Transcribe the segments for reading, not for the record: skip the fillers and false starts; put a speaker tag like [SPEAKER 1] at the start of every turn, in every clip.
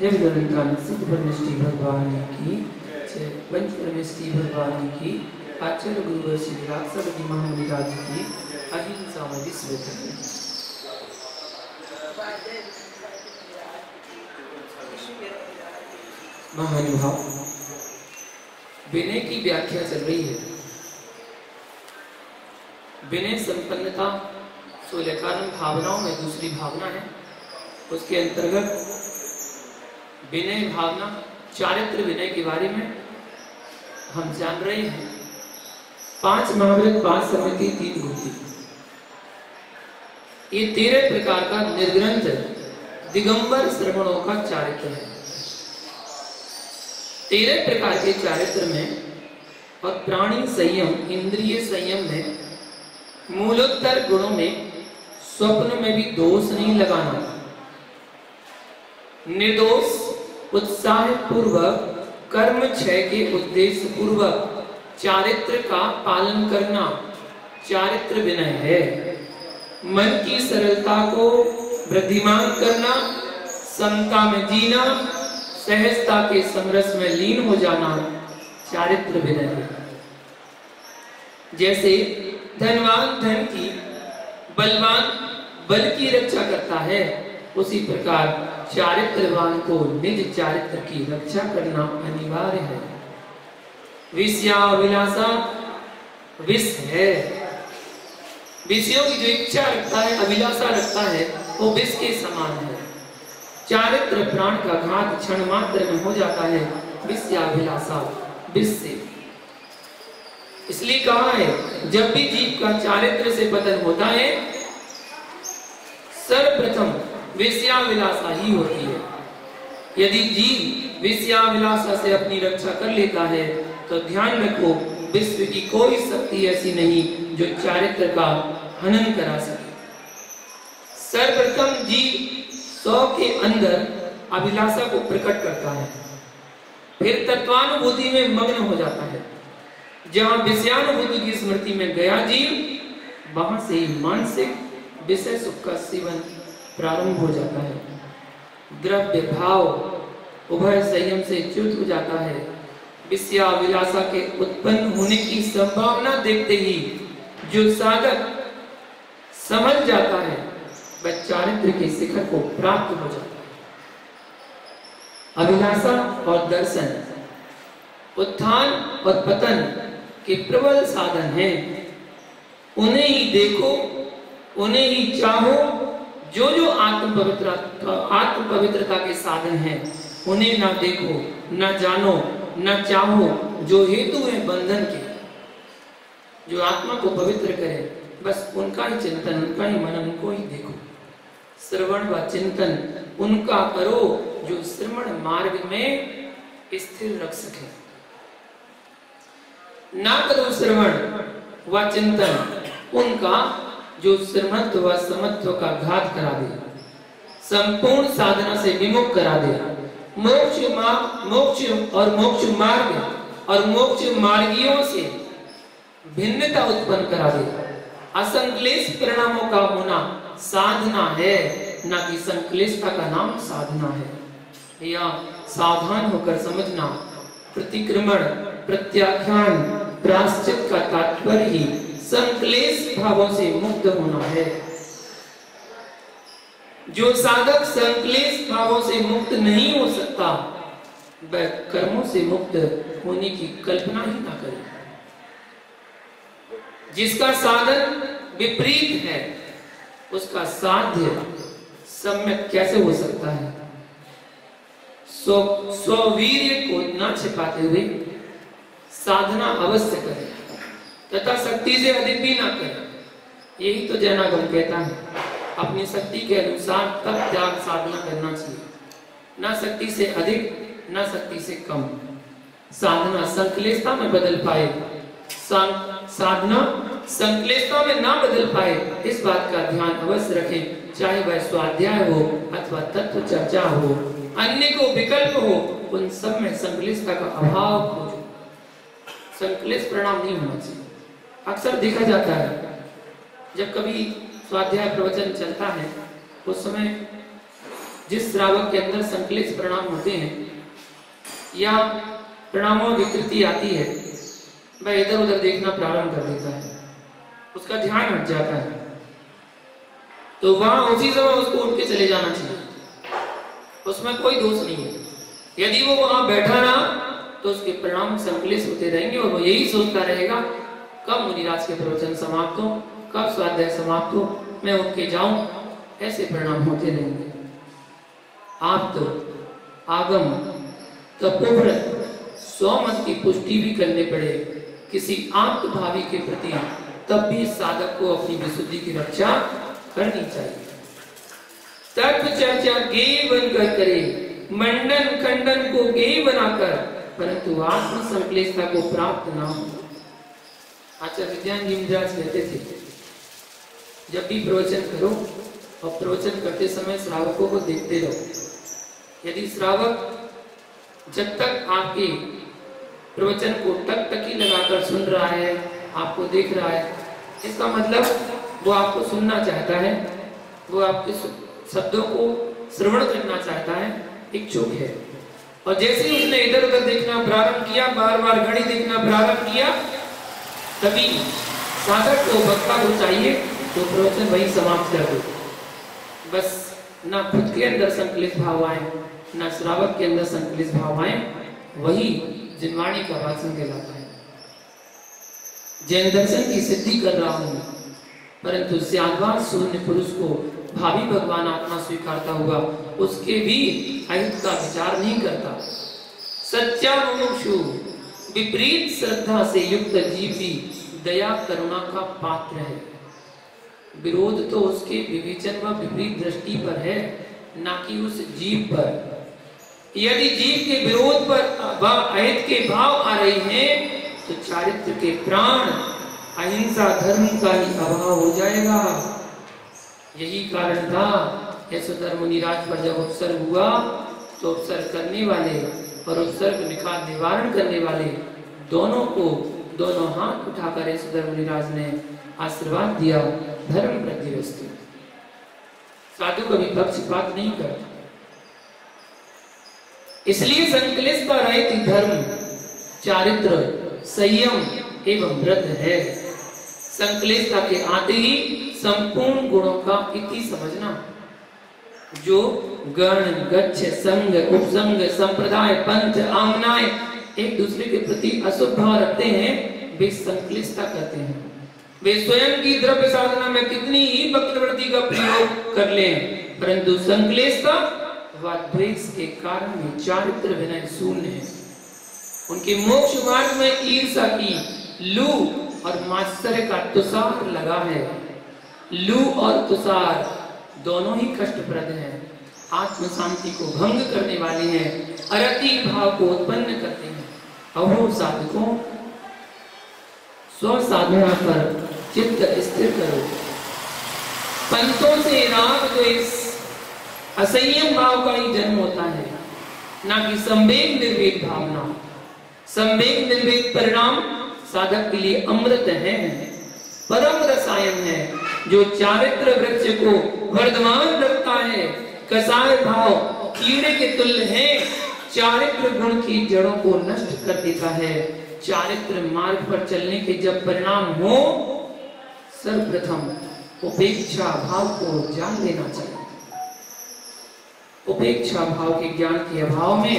[SPEAKER 1] जब निरंकार सिद्ध परमेष्टि भगवान की पंच परमेष्टि भगवान की आचार्य गुरु श्री राक्षसपति महामुनिराज की अहिंसा में विश्व महानुभाव विनय की व्याख्या चल रही है। विनय संपन्नता 16 भावनाओं में दूसरी भावना है। उसके अंतर्गत विनय भावना चारित्र विनय के बारे में हम जान रहे हैं। 5 महाव्रत 5 सम्मति 3 गुप्ति, ये 13 प्रकार का निर्ग्रंथ दिगंबर श्रवणों का चारित्र है। 13 प्रकार के चारित्र में और प्राणी संयम इंद्रिय संयम में मूलोत्तर गुणों में स्वप्न में भी दोष नहीं लगाना, निर्दोष उत्साह पूर्वक कर्म क्षय के उद्देश्य पूर्वक चारित्र का पालन करना चारित्र विनय है। मन की सरलता को वृद्धिमान करना, समता में जीना, सहजता के समरस में लीन हो जाना चारित्र विनय है। जैसे धनवान धन की, बलवान बल की रक्षा करता है, उसी प्रकार चारित्रवान को निज चारित्र की रक्षा करना अनिवार्य है। विषयाभिलाषा विष है। विषयों की जो इच्छा रखता है, अभिलाषा रखता है, वो विष के समान है। चारित्र प्राण का घात क्षण मात्र में हो जाता है। विषयाभिलाषा विष से, इसलिए कहा है जब भी जीव का चारित्र से पतन होता है, सर्वप्रथम विषयाभिलाषा ही होती है। यदि जीव विषयाभिलाषा से अपनी रक्षा कर लेता है तो ध्यान रखो, विश्व की कोई शक्ति ऐसी नहीं जो चारित्र का हनन करा सके। सर्वप्रथम जीव 100 के अंदर अभिलाषा को प्रकट करता है, फिर तत्वानुभूति में मग्न हो जाता है। जहां विषयानुभूति की स्मृति में गया जीव, वहां से ही मानसिक विषय सुख का सेवन प्रारंभ हो जाता है। द्रव्य भाव उभय संयम से च्युत हो जाता है। विषयाभिलाषा के उत्पन्न होने की संभावना देखते ही जो साधक समझ जाता है, वह चारित्र के शिखर को प्राप्त हो जाता है। अभिलाषा और दर्शन उत्थान और पतन के प्रबल साधन हैं। उन्हें ही देखो, उन्हें ही चाहो। जो जो आत्म पवित्रता के साधन हैं, उन्हें ना देखो, ना जानो, ना चाहो। जो हेतु है बंधन के, जो आत्मा को पवित्र करे, बस उनका ही चिंतन, उनका ही मनन, उनको ही देखो। श्रवण व चिंतन उनका करो जो श्रवण मार्ग में स्थिर रख सके। ना करो श्रवण व चिंतन उनका जो श्रमत्व व समत्व का घात करा दे, संपूर्ण साधना से विमुख करा दे, मोक्ष और मोक्ष मार्गियों से भिन्नता उत्पन्न करा दे। असंक्लेश परिणामों का होना साधना है, ना कि संक्लेशता का नाम साधना है। या सावधान होकर समझना, प्रतिक्रमण, प्रत्याख्यान, प्रायश्चित का तात्पर्य ही संक्लेश भावों से मुक्त होना है। जो साधक संक्लेश भावों से मुक्त नहीं हो सकता, वह कर्मों से मुक्त होने की कल्पना ही ना करे। जिसका साधन विपरीत है, उसका साध्य सम्यक कैसे हो सकता है। स्ववीर्य को न छिपाते हुए साधना अवश्य करें तथा शक्ति से अधिक भी ना करें। यही तो जैनागम कहता है, अपनी शक्ति के अनुसार तब त्याग साधना करना चाहिए, ना शक्ति से अधिक, ना शक्ति से कम। साधना संक्लेशता में बदल पाए, साधना संक्लेशता में ना बदल पाए, इस बात का ध्यान अवश्य रखें। चाहे वह स्वाध्याय हो अथवा तत्व चर्चा हो, अन्य को विकल्प हो, उन सब में संक्लेशता का अभाव खोजो। संक्लेश परिणाम नहीं होना चाहिए। अक्सर देखा जाता है, जब कभी स्वाध्याय प्रवचन चलता है, उस समय जिस श्रावक के अंदर संकलित परिणाम होते हैं या परिणामों की विकृति आती है, वह इधर उधर देखना प्रारंभ कर देता है, उसका ध्यान हट जाता है, तो वहां उसी समय उसको उठ के चले जाना चाहिए, उसमें कोई दोष नहीं है। यदि वो वहां बैठा रहा तो उसके परिणाम संकलित होते रहेंगे और वो यही सोचता रहेगा कब मुनिराज के प्रवचन समाप्त हो, कब स्वाध्याय समाप्त हो, मैं उठ के जाऊं, ऐसे परिणाम होते रहेंगे। आप तो आगम तपोव्रत स्वमत की पुष्टि भी करने पड़े किसी आत्मभावी के प्रति, तब भी साधक को अपनी विशुद्धि की रक्षा करनी चाहिए। तत्व चर्चा गेय बनकर करे, मंडन खंडन को गेय बनाकर, परंतु आत्म संकलेशता को प्राप्त ना हो। आचार्य विज्ञान जी महाराज कहते थे, जब भी प्रवचन करो और प्रवचन करते समय श्रावकों को देखते रहो। यदि श्रावक जब तक आपके प्रवचन को टकटकी लगाकर सुन रहा है, आपको देख रहा है, इसका मतलब वो आपको सुनना चाहता है, वो आपके शब्दों को श्रवण करना चाहता है, इच्छुक है। और जैसे ही उसने इधर उधर देखना प्रारंभ किया, बार बार घड़ी देखना प्रारंभ किया, तभी साधक को वक्ता को चाहिए तो प्रवचन वही समाप्त कर दो। बस ना खुद के अंदर संकलित भाव आए, ना श्रावक के अंदर संकलित भाव आए, वही जिनवाणी का वाचन कहलाता है। जैन दर्शन की सिद्धि कर रहा हूं, परंतु स्याद्वाद शून्य पुरुष को भावी भगवान आत्मा स्वीकारता हुआ उसके भी अहित का विचार नहीं करता। सच्चा मुमुक्षु विपरीत श्रद्धा से युक्त जीव भी दया करुणा का पात्र है। विरोध तो उसके विवेचन व विपरीत दृष्टि पर है, ना कि उस जीव पर। यदि जीव के विरोध पर व अहित के भाव आ रहे हैं तो चारित्र के प्राण अहिंसा धर्म का ही अभाव हो जाएगा। यही कारण था यशोधर मुनिराज पर जब उपसर्ग हुआ तो उपसर्ग करने वाले और उपसर्ग निखार निवारण करने वाले दोनों को दोनों हाथ उठाकर यशोधर मुनिराज ने आशीर्वाद दिया, धर्म प्रतिवस्तु। साधु कभी पक्षपात नहीं करता, इसलिए संकलित रहित धर्म चारित्र संयम एवं व्रत है। संकलितता के आते ही संपूर्ण गुणों का इति समझना। जो गण गच्छ संग उपसंग संप्रदाय पंथ आमनाय एक दूसरे के प्रति अशुभ भाव रखते हैं, वे संकलितता करते हैं। वे स्वयं की द्रव्य साधना में कितनी ही वक्रवृत्ति का प्रयोग कर लें, परंतु संकलितता व द्वेष के कारण में चारित्र विनय शून्य है। उनके मोक्ष मार्ग में ईर्ष्या की लू और मात्सर्य का तुषार लगा है। लू और तुषार दोनों ही कष्टप्रद हैं, आत्म शांति को भंग करने वाले हैं, अरति भाव को उत्पन्न करते हैं। अहो साधकों, स्व साधना पर चित्त स्थिर करो। पंथों से राग द्वेष असंयम भाव का ही जन्म होता है, ना कि संवेग निर्वेद भावना। संवेग निर्वेद परिणाम साधक के लिए अमृत है, परम रसायन है, जो चारित्र वृक्ष को वर्धमान रखता है। कसाय भाव कीड़े के तुल्य है, चारित्र गुण की जड़ों को नष्ट कर देता है। चारित्र मार्ग पर चलने के जब परिणाम हो, सर्वप्रथम उपेक्षा भाव को जान लेना चाहिए। उपेक्षा भाव के ज्ञान के अभाव में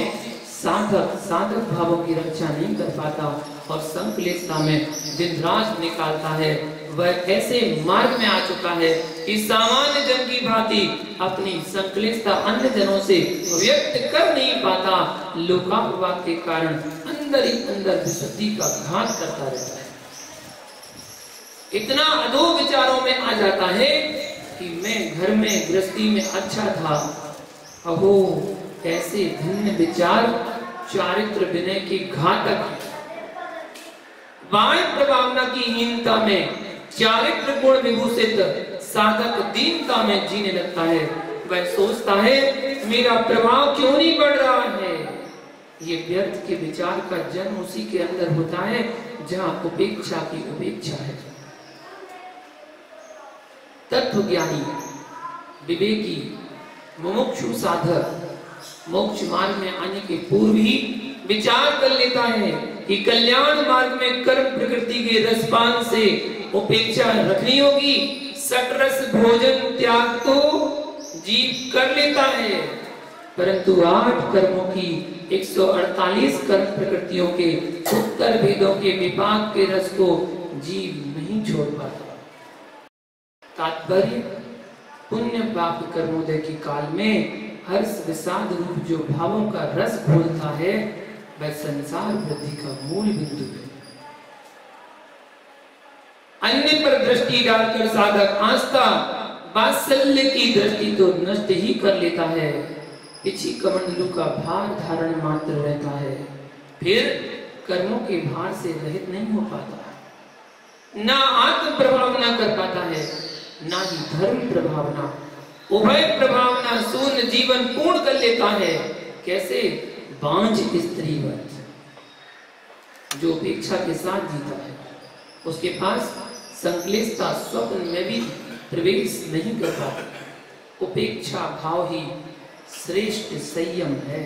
[SPEAKER 1] साधक भावों की रक्षा नहीं कर पाता और संकलितता में दिन रात निकालता है। वह ऐसे मार्ग में आ चुका है कि सामान्य जन की भांति अपनी संकलितता अन्य जनों से व्यक्त कर नहीं पाता। लोकापवाद के कारण अंदर ही अंदर विशुद्धि का घात करता रहता है। इतना अधो विचारों में आ जाता है कि मैं घर में गृहस्थी में अच्छा था। अहो, ऐसे भिन्न विचार चारित्र विनय की घातक। बाह्य प्रभावना की हीनता में चारित्र गुण विभूषित साधक दीनता में जीने लगता है। वह सोचता है मेरा प्रभाव क्यों नहीं बढ़ रहा है। ये व्यर्थ के विचार का जन्म उसी के अंदर होता है जहां उपेक्षा की उपेक्षा है। तत्व ज्ञानी विवेकी मुमुक्षु साधक मोक्ष मार्ग में आने के पूर्व ही विचार कर लेता है कि कल्याण मार्ग में कर्म प्रकृति के रसपान से उपेक्षा रखनी होगी। सटरस भोजन त्याग तो जीव कर लेता है, परंतु 8 कर्मों की 148 कर्म प्रकृतियों के उत्तर भेदों के विपाक के रस को जीव नहीं छोड़ पाता। तात्पर्य, पुण्य पाप कर्मोदय के काल में हर्ष विषाद रूप जो भावों का रस घोलता है वह संसार वृद्धि का मूल बिंदु है। अन्य पर दृष्टि डालकर साधक आस्था वात्सल्य की दृष्टि तो नष्ट ही कर लेता है, पिछी कमंडलू का भार धारण मात्र रहता है, फिर कर्मों के भार से रहित नहीं हो पाता, ना आत्म प्रभावना कर पाता है, ना ही धर्म प्रभावना, उभय प्रभावना शून्य जीवन पूर्ण कर लेता है। कैसे? बांझ स्त्रीवत जो उपेक्षा के साथ जीता है, उसके पास संक्लेशता स्वप्न में भी प्रवेश नहीं कर पाता। उपेक्षा भाव ही श्रेष्ठ संयम है।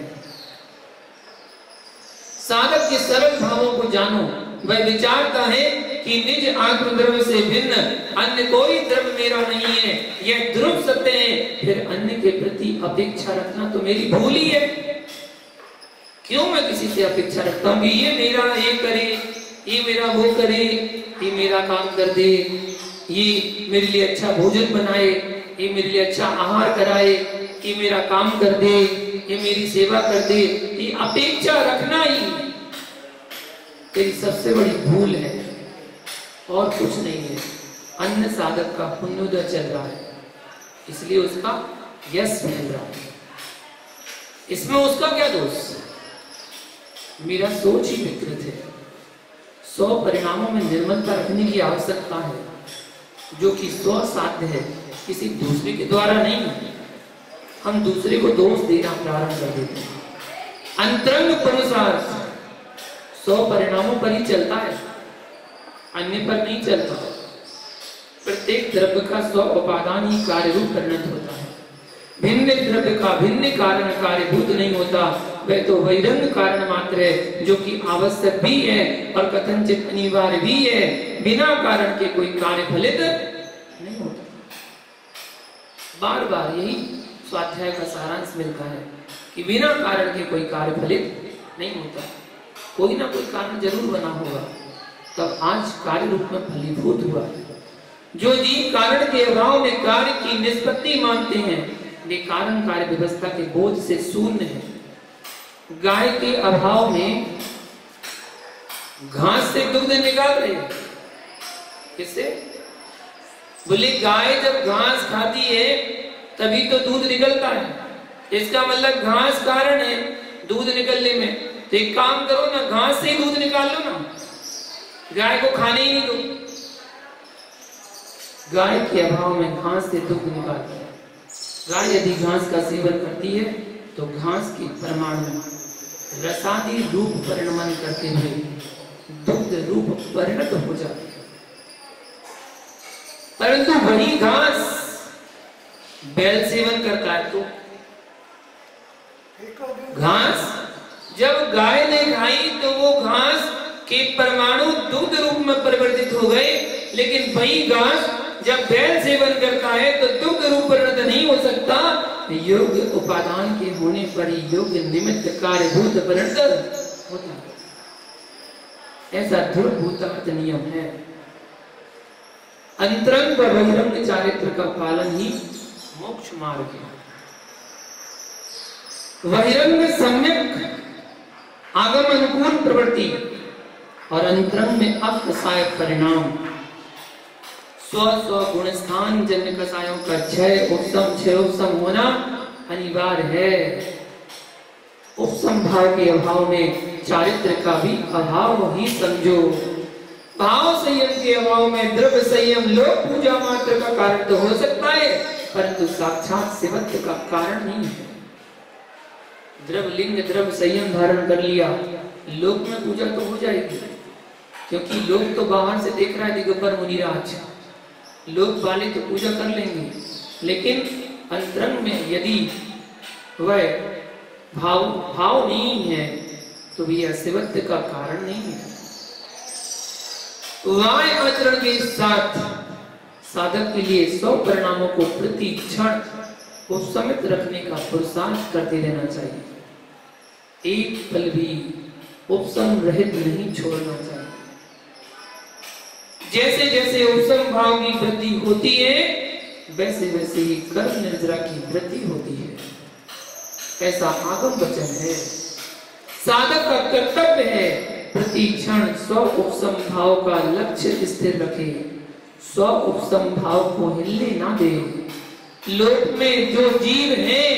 [SPEAKER 1] साधक के सरल भावों को जानो। वह विचारता है कि निज आत्म द्रव्य से भिन्न अन्य कोई द्रव्य मेरा नहीं है, यह ध्रुव सत्य है। फिर अन्य के प्रति अपेक्षा रखना तो मेरी भूल ही है। क्यों मैं किसी से अपेक्षा रखता हूँ कि ये मेरा ये करे, ये मेरा वो करे, ये मेरा काम कर दे, ये मेरे लिए अच्छा भोजन बनाए, ये मेरे लिए अच्छा आहार कराए, ये मेरा काम कर दे, ये मेरी सेवा कर दे। ये अपेक्षा रखना ही तेरी सबसे बड़ी भूल है और कुछ नहीं है। अन्य साधक का पुण्योदय चल रहा है, इसलिए उसका यश मिल रहा है, इसमें उसका क्या दोष? मेरा सोच ही विकृत है। 100 परिणामों में निर्मलता रखने की आवश्यकता है, जो कि स्वसाध्य है, किसी दूसरे के द्वारा नहीं। हम दूसरे को दोष देना प्रारंभ कर देते हैं। अंतरंग पुरुषार्थ 100 परिणामों पर ही चलता है, अन्य पर नहीं चलता। प्रत्येक द्रव्य का स्व उपादान ही कार्य रूप परिणत होता है। भिन्न द्रव्य का भिन्न कारण कार्यभूत नहीं होता, वह तो बहिरंग कारण मात्र है, जो कि आवश्यक भी है और कथनचित अनिवार्य भी है। बिना कारण के कोई कार्य फलित नहीं होता। बार बार यही स्वाध्याय का सारांश मिलता है कि बिना कारण के कोई कार्य फलित नहीं होता। कोई ना कोई कारण जरूर बना होगा, तब आज कार्य रूप में फलीभूत हुआ है। जो जीव कारण के अभाव में कार्य की निष्पत्ति मानते हैं, वे कारण कार्य व्यवस्था के बोझ से शून्य है। गाय के अभाव में घास से दुग्ध निकाल रहे हैं। किससे? बोले गाय जब घास खाती है तभी तो दूध निकलता है, इसका मतलब घास कारण है दूध निकलने में। तो एक काम करो ना, घास से ही दूध निकाल लो ना, गाय को खाने ही नहीं दो। गाय के अभाव में घास से दुग्ध निकालती है। गाय यदि घास का सेवन करती है तो घास की परमाणु रसादी रूप परिणमन करते हुए दुग्ध रूप परिणत हो जाती है। परंतु वही घास बैल सेवन करता है तो घास जब गाय ने खाई तो वो घास के परमाणु दुग्ध रूप में परिवर्तित हो गए, लेकिन वही घास जब बैल सेवन करता है तो दुग्ध रूप परिणत नहीं हो सकता। योग्य उपादान के होने पर ही योग्य निमित्त कार्यभूत परिणत होता है। ऐसा ध्रुवभूतार्थ नियम है। अंतरंग व बहिरंग चारित्र का पालन ही मोक्ष मार्ग है। बहिरंग सम्यक आगम अनुकूल प्रवृत्ति और अंतरंग में अकसायक परिणाम। स्व स्व गुण स्थान जन्य कसायों का क्षय उपसम होना अनिवार्य है। उपसम भाव के अभाव में चारित्र का भी अभाव ही समझो। भाव संयम के अभाव में द्रव्य संयम लोक पूजा मात्र का कारण तो हो सकता है, परंतु साक्षात शिवत्व का कारण नहीं है। द्रव्य लिंग द्रव्य संयम धारण कर लिया, लोक में पूजा तो हो जाएगी, क्योंकि लोग तो बाहर से देख रहा है दिगंबर मुनिराज, लोग वाले तो पूजा कर लेंगे, लेकिन अंतरंग में यदि वह भाव नहीं है तो भी शिवत्व का कारण नहीं है। वाय आचरण के साथ साधक के लिए 100 परिणामों को प्रति क्षण उपसमित रखने का पुरुषार्थ करते रहना चाहिए। एक पल भी उपसम रहित नहीं छोड़ना चाहिए। जैसे जैसे उपसम भाव की वृद्धि होती है वैसे वैसे ही कर्म निर्जरा की वृद्धि होती है, ऐसा आगम वचन है। साधक का कर्तव्य है प्रति क्षण 100 उपसम भाव का लक्ष्य स्थिर रखे, 100 उपसम भाव को हिलने ना दे। लोक में जो जीव हैं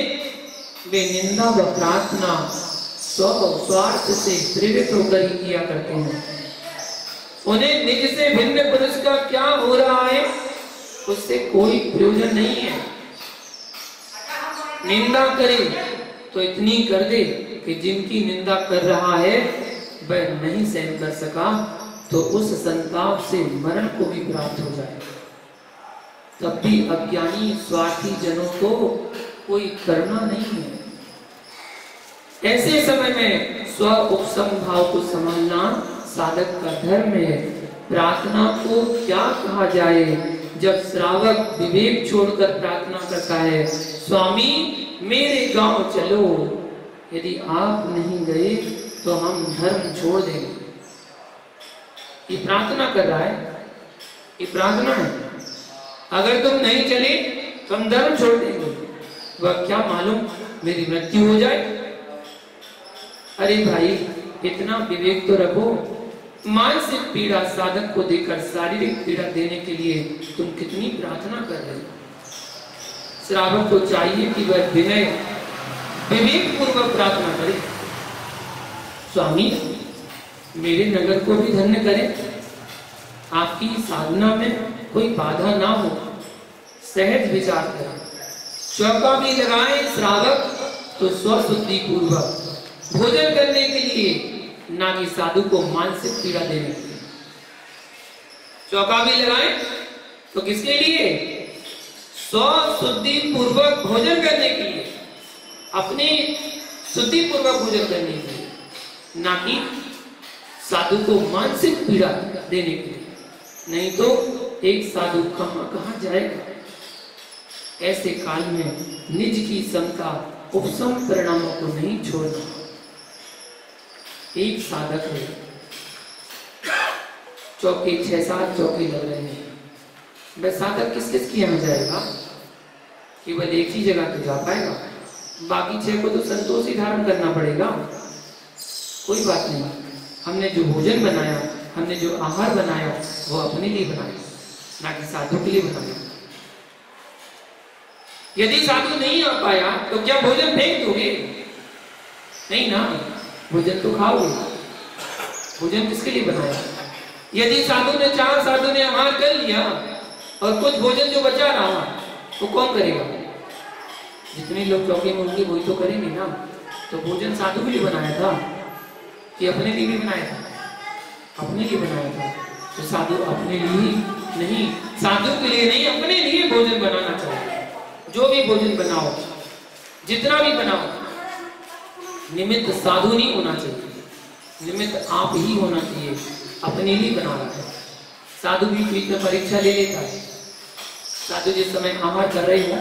[SPEAKER 1] वे निंदा व प्रार्थना स्वार्थ से प्रेरित होकर ही किया करते हैं। उन्हें निज से भिन्न पुरुष का क्या हो रहा है उससे कोई प्रयोजन नहीं है। निंदा करे तो इतनी कर दे कि जिनकी निंदा कर रहा है वह नहीं सहन कर सका तो उस संताप से मरण को भी प्राप्त हो जाए। तब भी अज्ञानी स्वार्थी जनों को कोई करुणा नहीं है। ऐसे समय में स्व उपसम भाव को संभालना साधक का धर्म है। प्रार्थना को क्या कहा जाए जब श्रावक विवेक छोड़कर प्रार्थना करता है, स्वामी मेरे गांव चलो, यदि आप नहीं गए तो हम धर्म छोड़ देंगे। ये प्रार्थना कर रहा है, ये प्रार्थना है। अगर तुम नहीं चले तो हम धर्म छोड़ देंगे। वह क्या मालूम मेरी मृत्यु हो जाए। अरे भाई इतना विवेक तो रखो। मानसिक पीड़ा साधक को देकर शारीरिक पीड़ा देने के लिए तुम कितनी प्रार्थना कर रहे हो। श्रावक को चाहिए कि वह विनय विवेक पूर्वक प्रार्थना करे, स्वामी मेरे नगर को भी धन्य करें, आपकी साधना में कोई बाधा ना हो, सहज विचार करें। चौका भी लगाए श्रावक तो स्वशुद्धि पूर्वक भोजन करने के लिए, ना कि साधु को मानसिक पीड़ा देने के लिए। चौका भी लगाए तो किसके लिए? स्वशुद्धि पूर्वक भोजन करने के लिए, अपनी शुद्धि पूर्वक भोजन करने के लिए, ना कि साधु को मानसिक पीड़ा देने के लिए। नहीं तो एक साधु कहां जाएगा। ऐसे काल में निज की समता उपसम परिणामों को नहीं छोड़ना। एक साधक है, चौके 6-7 चौके लग रहे हैं, वह साधक किस किस की यहाँ जाएगा? केवल एक ही जगह तो जा पाएगा, बाकी 6 को तो संतोषी धारण करना पड़ेगा। कोई बात नहीं, हमने जो भोजन बनाया, हमने जो आहार बनाया वो अपने लिए बनाया, ना कि साधु के लिए बनाया। यदि साधु नहीं आ पाया तो क्या भोजन फेंक दोगे? नहीं ना, भोजन तो खाओगे। भोजन किसके लिए बनाया? यदि साधु ने 4 साधु ने आहार कर लिया और कुछ भोजन जो बचा रहा तो कौन करेगा? जितने लोग चौके में होंगे वही तो करेंगे ना। तो भोजन साधु के लिए बनाया था कि अपने लिए भी बनाया था? अपने लिए बनाया था। तो साधु अपने लिए नहीं, साधु के लिए नहीं, अपने लिए भोजन बनाना चाहिए। जो भी भोजन बनाओ, जितना भी बनाओ, निमित्त साधु नहीं होना चाहिए, निमित्त आप ही होना चाहिए। अपने लिए बनाना है। साधु भी बीच में परीक्षा ले लेता है। साधु जिस समय आहार कर रहे हो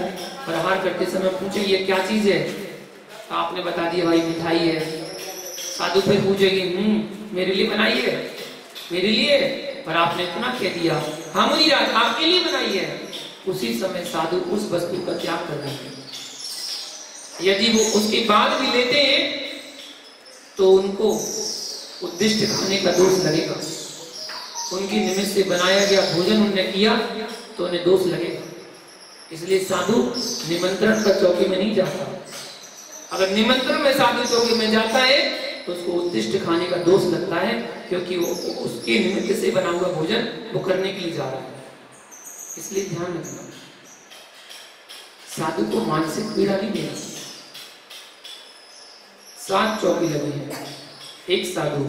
[SPEAKER 1] और आहार करते समय पूछे ये क्या चीज है, तो आपने बता दिया भाई मिठाई है। साधु फिर पूछेगी मेरे लिए बनाई है, मेरे लिए, पर आपने इतना कह दिया हाँ मुनिराज आपके लिए बनाई है। उसी समय साधु उस वस्तु का त्याग कर रहे हैं। यदि वो उसके बाद भी लेते हैं तो उनको उद्दिष्ट खाने का दोष लगेगा। उनकी निमित्त से बनाया गया भोजन उन्होंने किया तो उन्हें दोष लगेगा। इसलिए साधु निमंत्रण पर चौकी में नहीं जाता। अगर निमंत्रण में साधु चौकी में जाता है तो उसको उद्दिष्ट खाने का दोष लगता है, क्योंकि वो उसके निमित्त से बना हुआ भोजन वो करने के लिए जा रहा है। इसलिए ध्यान रखना, साधु को मानसिक पीड़ा नहीं देना। 7 चौकी लगी है, एक साधु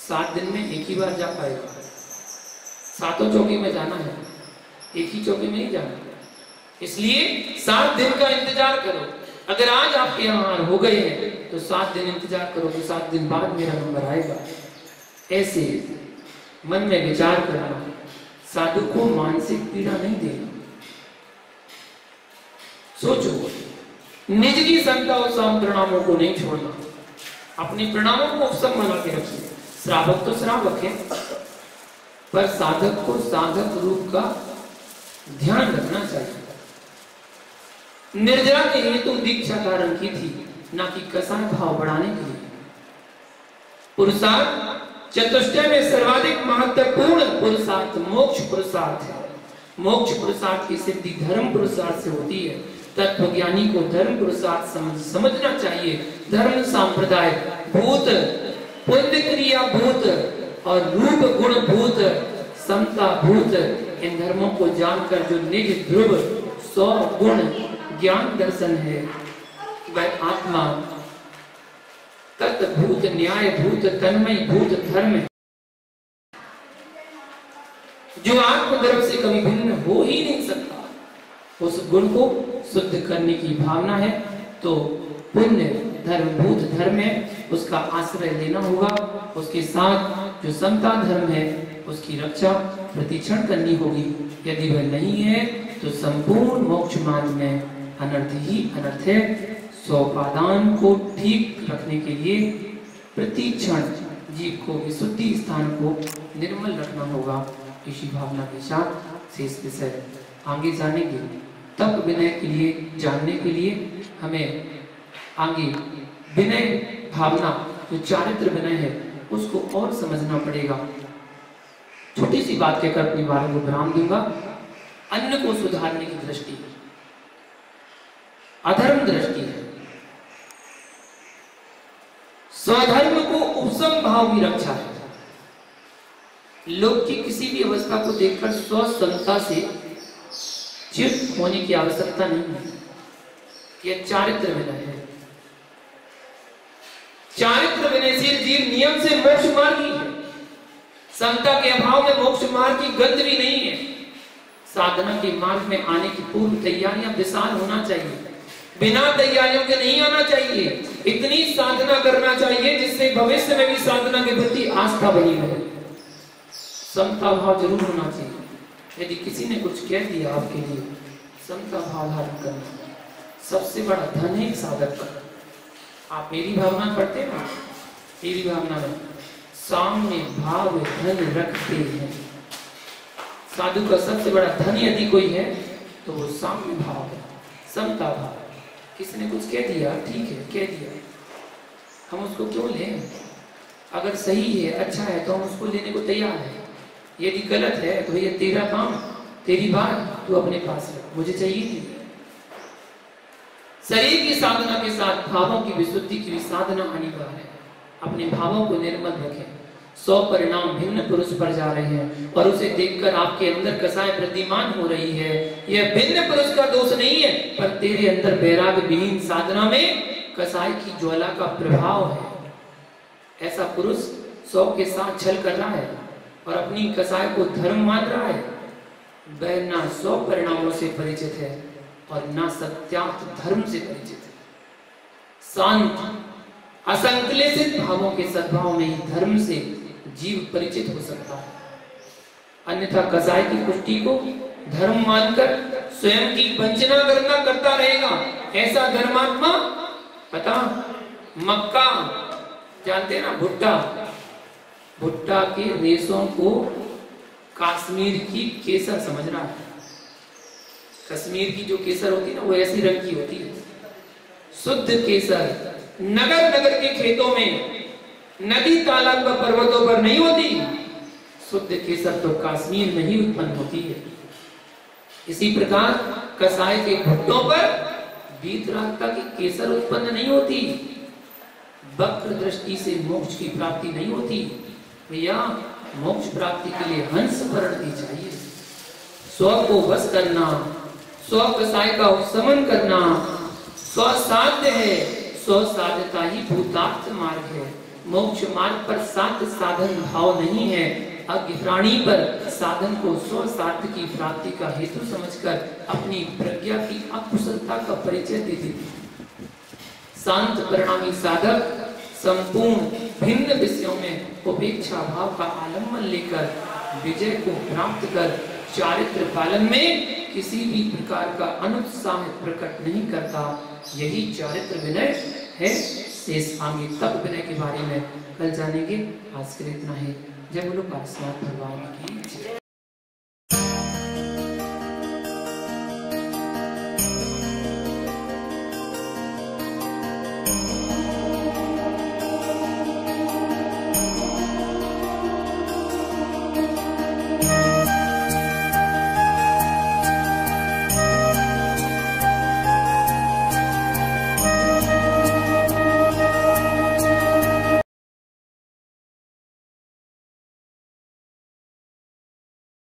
[SPEAKER 1] 7 दिन में एक ही बार जा पाएगा। 7 चौकी में जाना है, एक ही चौकी में नहीं जाना। इसलिए 7 दिन का इंतजार करो। अगर आज आपके यहाँ हो गए हैं तो 7 दिन इंतजार करो, तो 7 दिन बाद मेरा नंबर आएगा। ऐसे मन में विचार करना, साधु को मानसिक पीड़ा नहीं देना। सोचो, निज की संता और साम प्रणामों को नहीं छोड़ना, अपने प्रणामों को उपसम बना के रखिए। श्रावक तो श्रावक है, पर साधक को साधक रूप का ध्यान रखना चाहिए। निर्जरा के हेतु दीक्षा धारण की थी, ना कि कसाय भाव बढ़ाने के लिए। पुरुषार्थ चतुष्टय में सर्वाधिक महत्वपूर्ण पुरुषार्थ मोक्ष पुरुषार्थ है। मोक्ष पुरुषार्थ की सिद्धि धर्म पुरुषार्थ से होती है। तत्वज्ञानी को धर्म पुरुषार्थ समझना चाहिए। धर्म संप्रदाय भूत, पुण्य क्रिया भूत और रूप गुण भूत, समता भूत, इन धर्मों को जानकर जो निज ध्रुव 100 गुण ज्ञान दर्शन है, वह आत्मा तत्भूत न्याय भूत तन्मय भूत धर्म है, जो आत्मधर्म से कभी भिन्न हो ही नहीं सकता। उस गुण को शुद्ध करने की भावना है तो पुण्य धर्म भूत धर्म है, उसका आश्रय लेना होगा। उसके साथ जो समता धर्म है उसकी रक्षा प्रतिक्षण करनी होगी। यदि वह नहीं है तो संपूर्ण मोक्ष मार्ग में अनर्थ ही अनर्थ है। सोपादान को ठीक रखने के लिए प्रतिक्षण जीव को विशुद्धि स्थान को निर्मल रखना होगा। इसी भावना के साथ शेष विषय आगे जानेंगे। तप विनय के लिए जानने के लिए हमें आगे विनय भावना जो चारित्र विनय है उसको और समझना पड़ेगा। छोटी सी बात कहकर अपनी बातों को विराम दूंगा। अन्न को सुधारने की दृष्टि अधर्म दृष्टि है। स्वधर्म को उपसम भाव की रक्षा है। लोग की किसी भी अवस्था को देखकर स्वसमता से चित होने की आवश्यकता नहीं है। यह चारित्र विनय है। चारित्र विनयशील जीव नियम से मोक्ष मार्गी है। समता के अभाव में मोक्ष मार्ग की गंध भी नहीं है। साधना के मार्ग में आने की पूर्व तैयारियां विशाल होना चाहिए। बिना तैयारियों के नहीं आना चाहिए। इतनी साधना करना चाहिए जिससे भविष्य में भी साधना के प्रति आस्था बनी रहे। समता भाव जरूर होना चाहिए। यदि किसी ने कुछ कह दिया आपके लिए, समता भाव धारण करना सबसे बड़ा धन है साधक का। आप मेरी भावना पढ़ते हैं ना, मेरी भावना में सामने भाव धन रखते हैं। साधु का सबसे बड़ा धन यदि कोई है तो वो सामने भाव है, समता भाव। किसी ने कुछ कह दिया, ठीक है कह दिया, हम उसको क्यों लें? अगर सही है अच्छा है तो हम उसको लेने को तैयार है। यदि गलत है तो ये तेरा काम, तेरी बात, तू अपने पास रख, मुझे चाहिए नहीं। शरीर की साधना के साथ भावों की विशुद्धि की भी साधना अनिवार्य है। अपने भावों को निर्मल रखें। 100 परिणाम भिन्न पुरुष पर जा रहे हैं और उसे देखकर आपके अंदर कसाय वृद्धिमान हो रही है। यह भिन्न पुरुष का दोष नहीं है, पर तेरे अंदर वैराग्य विहीन साधना में कसाय की ज्वाला का प्रभाव है। ऐसा पुरुष 100 के साथ छल कर रहा है और अपनी कसाय को धर्म मान रहा है। वह ना 100 परिणामों से परिचित है और ना सत्यार्थ धर्म से परिचित है। शांत असंकलित भावों के सद्भाव में ही धर्म से जीव परिचित हो सकता है। अन्यथा कसाय की पुष्टि को धर्म मानकर स्वयं की वंचना करता रहेगा। ऐसा धर्मात्मा पता मक्का जानते हैं ना, भुट्टा के रेशों को कश्मीर की केसर समझ रहा है। कश्मीर की जो केसर होती है ना वो ऐसी रंग की होती है, शुद्ध केसर। नगर नगर के खेतों में, नदी तालाब व पर्वतों पर नहीं होती। शुद्ध केसर तो कश्मीर में ही उत्पन्न होती है। इसी प्रकार कसाय के भुट्टों पर वीतरागता की केसर उत्पन्न नहीं होती। वक्र दृष्टि से मोक्ष की प्राप्ति नहीं होती। भैया मोक्ष प्राप्ति के लिए हंस वर्ण ही चाहिए। स्व को वश करना, स्व कसाय का उपशमन करना स्वसाध्य है। स्वसाध्यता ही भूतार्थ मार्ग है। मोक्ष मार्ग पर साध्य साधन भाव नहीं है। अज्ञ प्राणी पर साधन को स्व स्वार्थ की प्राप्ति का हेतु समझकर अपनी प्रज्ञा की अकुशलता का परिचय दे देती। शांत परिणामी साधक संपूर्ण भिन्न विषयों में उपेक्षा भाव का आलम्बन लेकर विजय को प्राप्त कर चारित्र पालन में किसी भी प्रकार का अनुत्साह प्रकट नहीं करता। यही चारित्र विनय है। शेष आगे तप विनय के बारे में कल जानेंगे। आज के लिए इतना ही। जय बोलो पार्श्वनाथ भगवान की जय।